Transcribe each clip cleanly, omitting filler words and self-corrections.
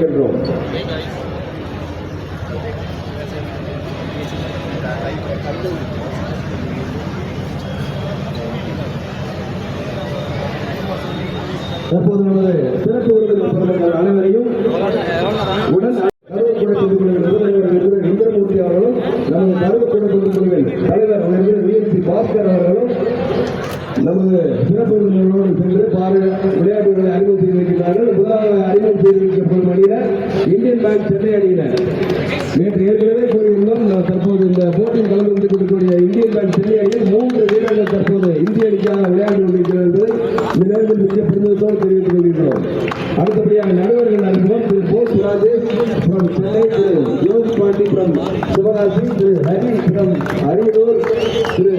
அழைக்கின்றோம். தற்போது நமது சிறப்பு விருந்தினர் அனைவரையும் உடன் இந்திரமூர்த்தி அவர்களும் நமது கருவக்கூட தலைவர் VNC பாஸ்கர் அவர்களும் நமது சிறப்பு விருந்தினரோடு சென்று விளையாட்டுகளை அறிமுகம் செய்து வைக்கிறார்கள். முதலாக அறிமுகம் செய்து வைக்கப்படும் அணியினர் இந்தியன் பேங்க் சென்னை அணியினர். நேற்று ஏற்கனவே கூறியிருந்தோம். தற்போது இந்த போட்டியில் கலந்து கொண்டிருக்கக்கூடிய இந்தியன் பேங்க் சென்னை அணியில் 3 வீரர்கள் தற்போது இந்திய அணிக்காக விளையாண்டு கொண்டிருக்கிறது. இந்த நேரத்தில் மிக பெருமிதத்தோடு தெரிவித்துக் கொள்கிறோம். அடுத்தபடியாக நடுவர்கள் அறிமுகம் Thiru Bose Rajesh from Chennai, Thiru Jose Pandi from Sivakasi, Thiru Hari from Ariyalur, Thiru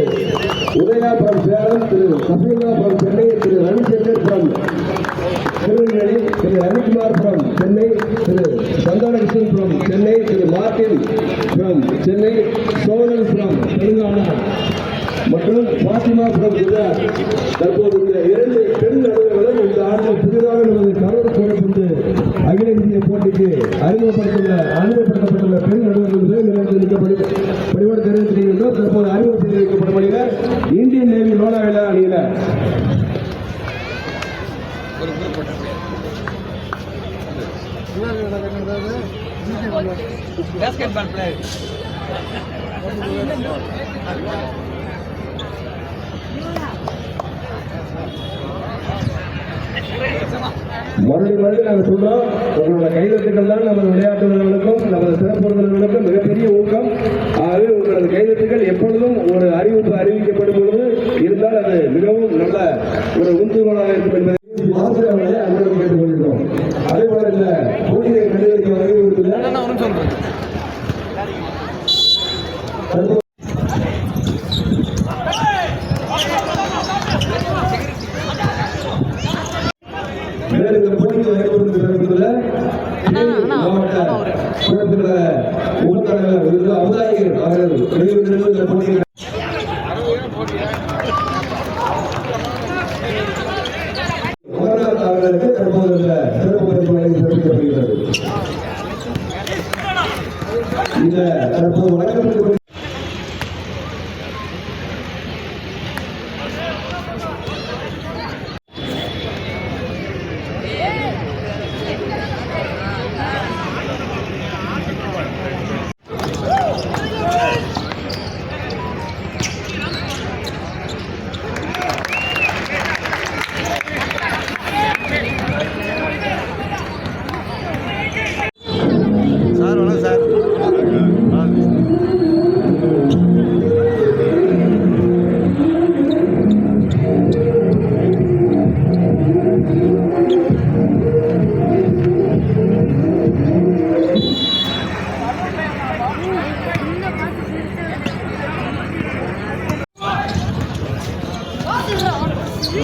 Udhaya from Salem, Thiru Kabila from Chennai, Thiru Ravishankar from Tirunelveli, Thiru Ravikumar from Chennai, Thiru Santhanakrishnan from Chennai, Thiru Martin from Chennai, Cholan from Telangana மற்றும் பாத்திமா from குஜராத். தற்போது இந்த 2 பெண் நடுவர்களும் இந்த ஆண்டில் புதிதாக நமது கரூர் கோடைப்பந்து அகில இந்திய போட்டிக்கு அறிமுகப்படுத்தப்பட்டுள்ள பெண் நடுவர்கள் பணியோடு தெரிவித்திருக்கின்றோம். தற்போது அறிமுகம் செய்து வைக்கப்படும் அணியினர் இந்தியன் நேவி லோனாவேலா அணியினர். மறுபடியும் நாங்கள் சொல்றோம், உங்களோட கைதட்டுகள் தான் நமது விளையாட்டு வீரர்களுக்கும் நமது சிறப்பு விருந்தினர்களுக்கும் மிகப்பெரிய ஊக்கம். ஆகவே உங்களது கைதட்டுகள் எப்பொழுதும் ஒரு அறிவிக்கப்படும் பொழுது இருந்தால் அது மிகவும் நல்ல ஒரு உந்துகோலாக இருக்கும் என்பதை அன்போடு கேட்டுக் கொள்கிறோம். அதே போல இந்த போட்டியை கண்டுபிடிக்க வருகை அவர்களுக்கு தற்போது சிறப்பு சிறப்பிக்கப்படுகிறது. இந்த தற்போது வழங்கப்பட்டு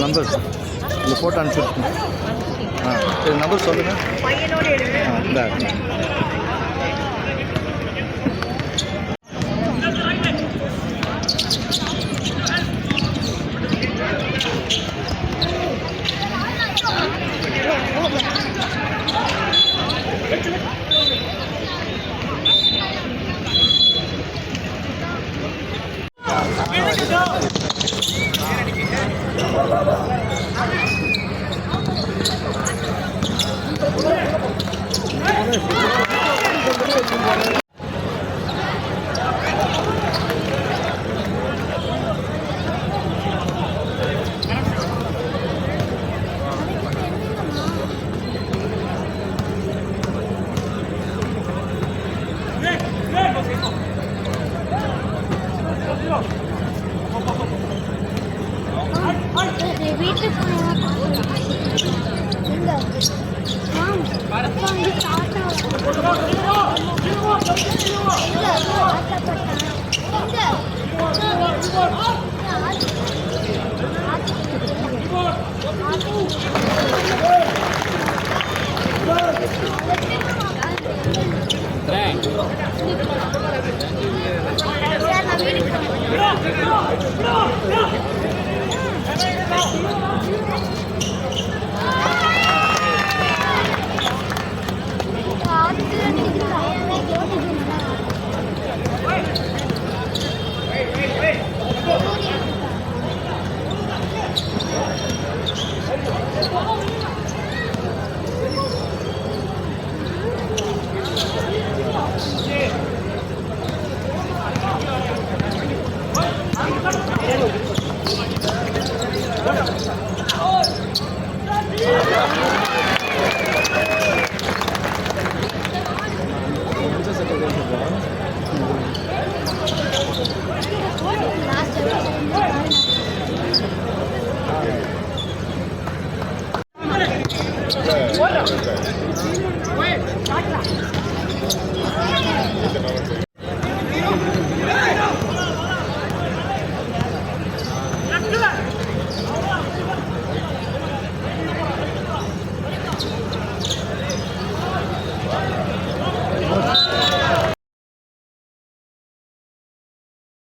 நம்பர் இந்த ஃபோட்டோ அனுப்பிச்சுருக்கேன். சரி நம்பர் சொல்லுங்கள். இந்த வீட்டு